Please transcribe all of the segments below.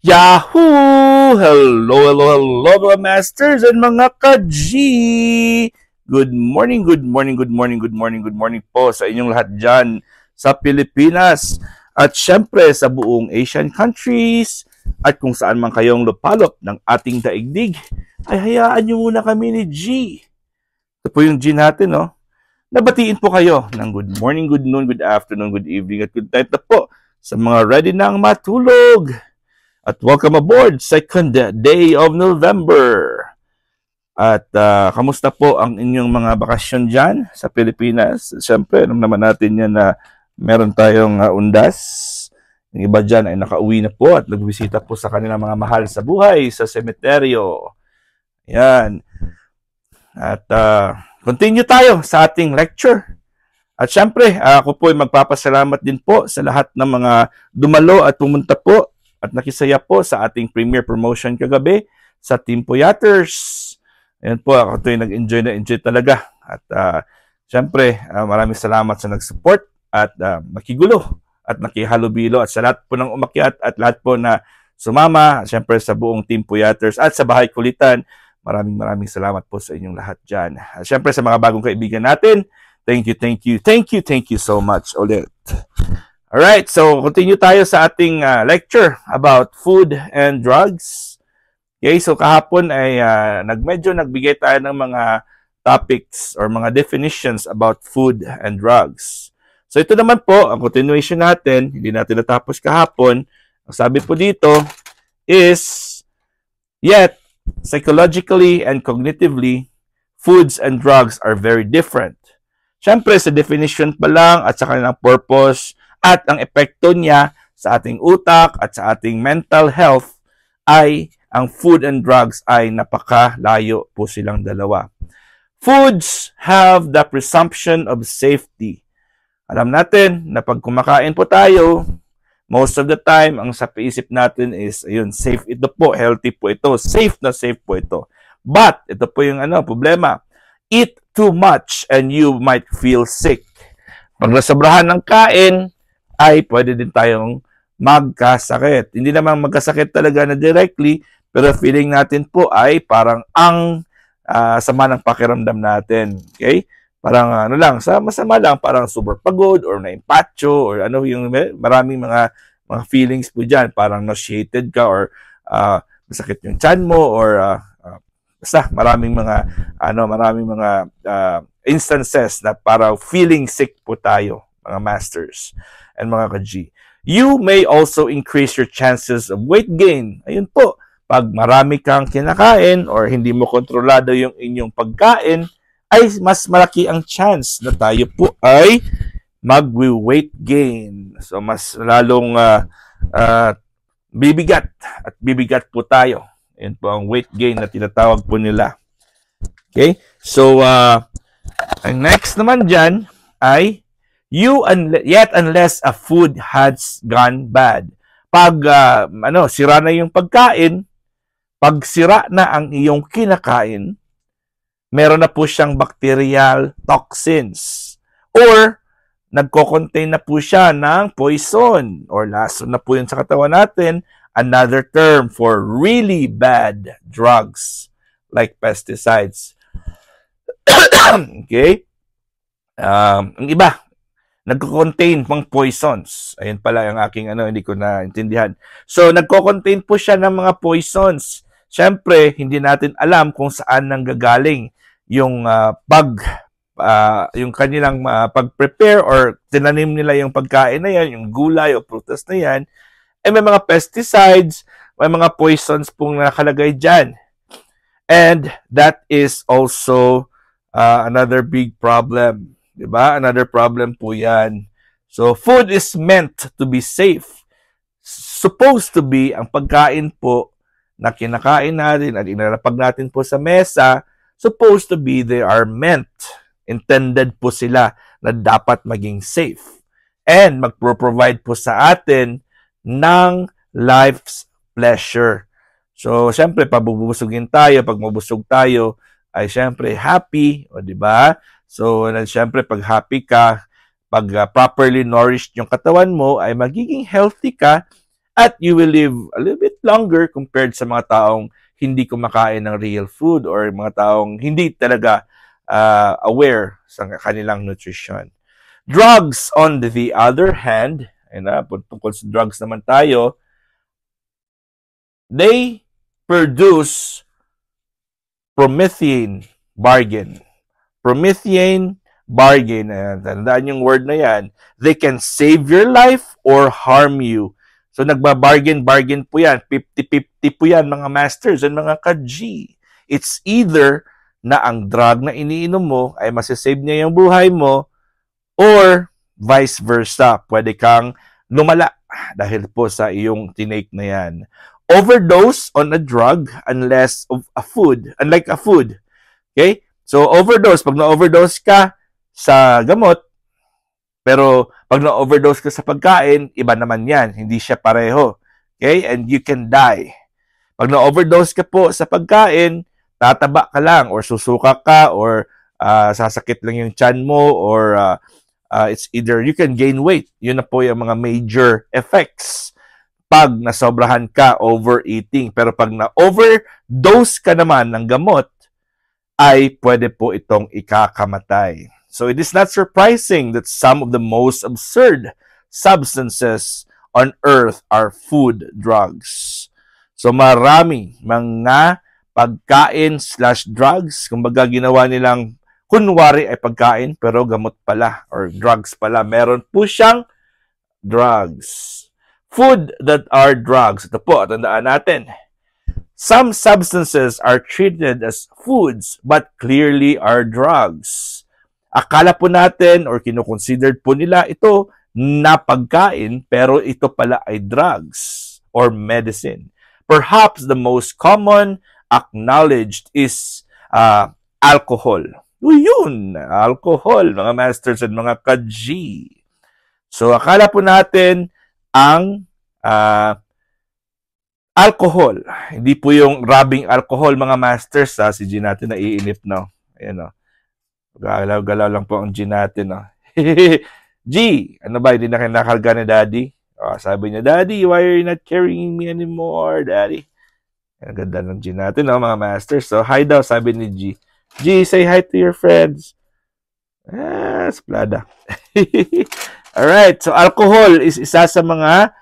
Yahoo! Hello, hello, hello mga masters and mga ka-G! Good morning, good morning, good morning, good morning, good morning po sa inyong lahat dyan sa Pilipinas at syempre sa buong Asian countries at kung saan man kayong lupalop ng ating daigdig ay hayaan nyo muna kami ni G. Ito po yung G natin, no? Nabatiin po kayo ng good morning, good noon, good afternoon, good evening at good night na po sa mga ready nang matulog. At welcome aboard, second day of November. At kamusta po ang inyong mga bakasyon dyan sa Pilipinas? Siyempre, alam naman natin yan na meron tayong undas. Yung iba dyan ay nakauwi na po at nagbisita po sa kanilang mga mahal sa buhay sa semeteryo. Yan. At continue tayo sa ating lecture. At siyempre, ako po ay magpapasalamat din po sa lahat ng mga dumalo at pumunta po at nakisaya po sa ating premiere promotion kagabi sa Team Puyaters. Ayan po, ako ito yung nag-enjoy na enjoy talaga. At syempre, maraming salamat sa nag-support at nakigulo at nakihalubilo at sa lahat po ng umakyat at lahat po na sumama, syempre sa buong Team Puyaters at sa Bahay Kulitan. Maraming salamat po sa inyong lahat dyan. At syempre sa mga bagong kaibigan natin, thank you so much ulit. Alright, so continue tayo sa ating lecture about food and drugs. Okay, so kahapon ay medyo nagbigay tayo ng mga topics or mga definitions about food and drugs. So ito naman po, ang continuation natin, hindi natin natapos kahapon. Ang sabi po dito is, yet, psychologically and cognitively, foods and drugs are very different. Siyempre, sa definition pa lang at sa kanilang purpose, at ang epekto niya sa ating utak at sa ating mental health ay ang food and drugs ay napakalayo po silang dalawa. Foods have the presumption of safety. Alam natin na pag kumakain po tayo, most of the time, ang sa paisip natin is, ayun, safe ito po, healthy po ito, safe na safe po ito. But, ito po yung problema. Eat too much and you might feel sick. Pag nasobrahan ng kain, ay pwede din tayong magkasakit. Hindi naman magkasakit talaga na directly, pero feeling natin po ay parang ang sama ng pakiramdam natin. Okay? Parang masama lang, parang super pagod or naimpacho or yung maraming mga feelings po dyan. Parang nauseated ka or masakit yung tiyan mo or basta maraming mga instances na parang feeling sick po tayo, mga masters and mga ka-G. You may also increase your chances of weight gain. Ayun po, pag marami kang kinakain or hindi mo kontrolado yung inyong pagkain, ay mas malaki ang chance na tayo po ay mag-weight gain. So, mas lalong bibigat at bibigat po tayo. Ayun po ang weight gain na tinatawag po nila. Okay? So, ang next naman dyan ay yet unless a food has gone bad. Pag sira na yung pagkain, pag sira na ang iyong kinakain, meron na po siyang bacterial toxins or nagko-contain na po siya ng poison or lason na po yun sa katawan natin, another term for really bad drugs like pesticides. Okay? Ang iba, nagko-contain pang poisons. Ayun pala yung aking hindi ko naintindihan. So, nagko-contain po siya ng mga poisons. Siyempre, hindi natin alam kung saan nanggagaling yung yung kanilang pag-prepare or tinanim nila yung pagkain na yan, yung gulay o prutas na yan. May mga pesticides, may mga poisons pong nakalagay dyan. And that is also another big problem. Diba? Another problem po yan. So, food is meant to be safe. Supposed to be, ang pagkain po na kinakain natin at inalapag natin po sa mesa, supposed to be, they are meant, intended po sila na dapat maging safe. And magpro-provide po sa atin ng life's pleasure. So, syempre, pag bubusugin tayo, pag mabusog tayo, ay syempre happy, o diba? So, syempre, pag happy ka, pag properly nourished yung katawan mo, ay magiging healthy ka at you will live a little bit longer compared sa mga taong hindi kumakain ng real food or mga taong hindi talaga aware sa kanilang nutrition. Drugs, on the other hand, tungkol sa drugs naman tayo, they produce Promethean bargain. Promethean bargain. Tandaan yung word na yan. They can save your life or harm you. So, nagba-bargain po yan. 50-50 po yan, mga masters and mga ka-G. It's either na ang drug na iniinom mo ay masasave niya yung buhay mo or vice versa. Pwede kang lumala dahil po sa iyong tinake na yan. Overdose on a drug unless of a food, unlike a food. Okay? So, overdose. Pag na-overdose ka sa gamot, pero pag na-overdose ka sa pagkain, iba naman yan. Hindi siya pareho. Okay? And you can die. Pag na-overdose ka po sa pagkain, tataba ka lang or susuka ka or sasakit lang yung tiyan mo or it's either you can gain weight. Yun na po yung mga major effects pag nasobrahan ka overeating. Pero pag na-overdose ka naman ng gamot, ay pwede po itong ikakamatay. So it is not surprising that some of the most absurd substances on earth are food drugs. So marami mga pagkain/drugs, kumbaga ginawa nilang kunwari ay pagkain pero gamot pala or drugs pala. Meron po siyang drugs. Food that are drugs. Ito po, tandaan natin. Some substances are treated as foods but clearly are drugs. Akala po natin or kinoconsidered po nila ito na pagkain pero ito pala ay drugs or medicine. Perhaps the most common acknowledged is alcohol. Yun, alcohol, mga masters and mga ka-G. So akala po natin ang alcohol, hindi po yung rubbing alcohol, mga masters, si G natin naiinip, no? Ayan, no? Galaw-galaw lang po ang G natin, no? G, ano ba, hindi na kinakarga ni Daddy? Sabi niya, Daddy, why are you not carrying me anymore, Daddy? Ang ganda ng G natin, no, mga masters. So, hi daw, sabi ni G. G, say hi to your friends. Splada. Alright, so alcohol is isa sa mga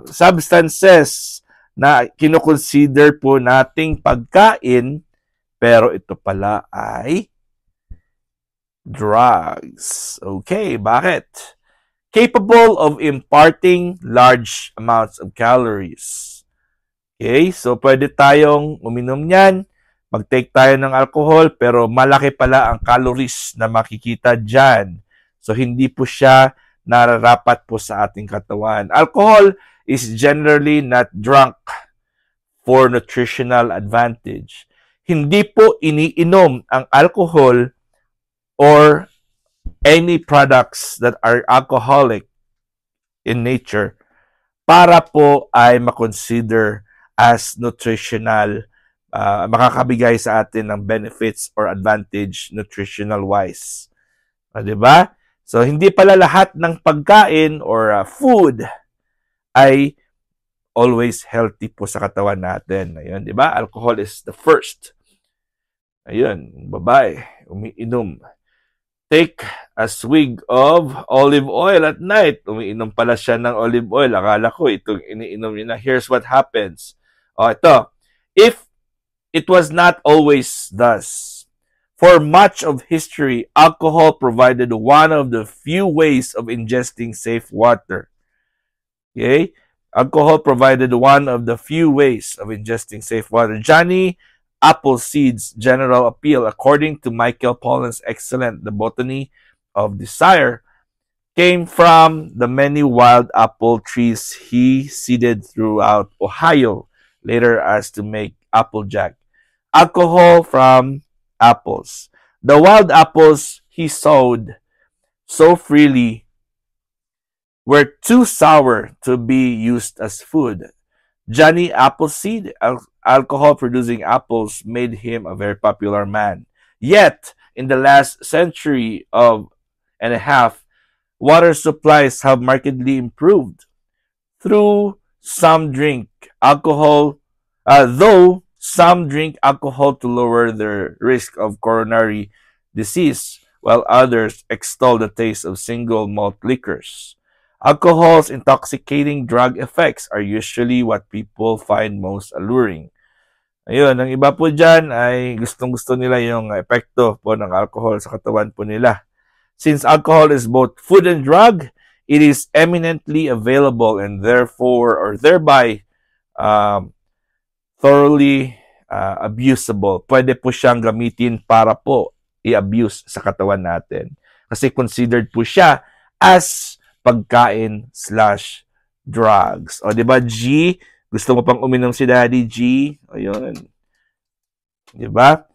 substances na kinoconsider po nating pagkain, pero ito pala ay drugs. Okay, bakit? Capable of imparting large amounts of calories. Okay, so pwede tayong uminom niyan, mag-take tayo ng alcohol, pero malaki pala ang calories na makikita dyan. So, hindi po siya nararapat po sa ating katawan. Alcohol is generally not drunk for nutritional advantage. Hindi po iniinom ang alcohol or any products that are alcoholic in nature para po ay makonsider as nutritional, makakabigay sa atin ng benefits or advantage nutritional wise. Diba? So, hindi pala lahat ng pagkain or food ay always healthy po sa katawan natin. Ayun, diba? Alcohol is the first. Ayun, babae, umiinom. Take a swig of olive oil at night. Umiinom pala siya ng olive oil. Akala ko itong iniinom niya na. Here's what happens. Ito. If it was not always thus, for much of history, alcohol provided one of the few ways of ingesting safe water. Okay? Alcohol provided one of the few ways of ingesting safe water. Johnny Appleseed's general appeal, according to Michael Pollan's excellent The Botany of Desire, came from the many wild apple trees he seeded throughout Ohio, later as to make applejack. Alcohol from apples. The wild apples he sowed so freely were too sour to be used as food. Johnny Appleseed, alcohol-producing apples, made him a very popular man. Yet, in the last century and a half, water supplies have markedly improved. Through some drink alcohol, though some drink alcohol to lower their risk of coronary disease, while others extol the taste of single malt liquors. Alcohol's intoxicating drug effects are usually what people find most alluring. Ayun, ang iba po dyan ay gustong-gusto nila yung epekto po ng alcohol sa katawan po nila. Since alcohol is both food and drug, it is eminently available and therefore or thereby thoroughly abusable. Pwede po siyang gamitin para po i-abuse sa katawan natin. Kasi considered po siya as pagkain/drugs. O, di ba, G? Gusto mo pang uminom si Daddy G? Ayun. Di ba?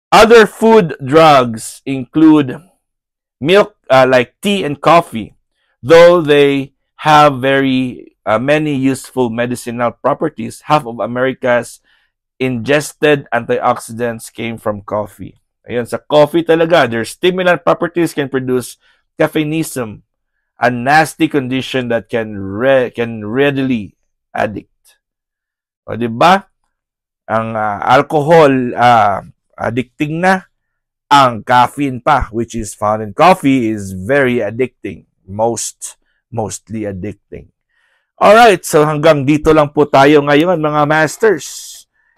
Other food drugs include milk, like tea and coffee, though they have very many useful medicinal properties. Half of America's ingested antioxidants came from coffee. Ayun, sa coffee talaga, their stimulant properties can produce caffeinism, a nasty condition that can readily addict. O, di ba? Ang alcohol, addicting na. Ang caffeine pa, which is found in coffee, is very addicting. Mostly addicting. Alright, so hanggang dito lang po tayo ngayon, mga masters.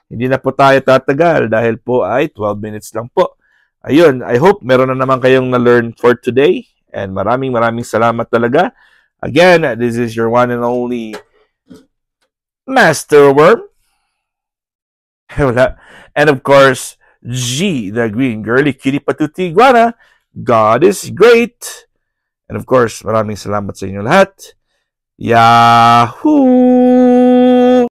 Hindi na po tayo tatagal dahil po ay 12 minutes lang po. Ayun, I hope meron na naman kayong na-learn for today. And maraming salamat talaga. Again, this is your one and only Master Worm. And of course, G, the green girly kitty patuti iguana. God is great. And of course, maraming salamat sa inyo lahat. Yahoo!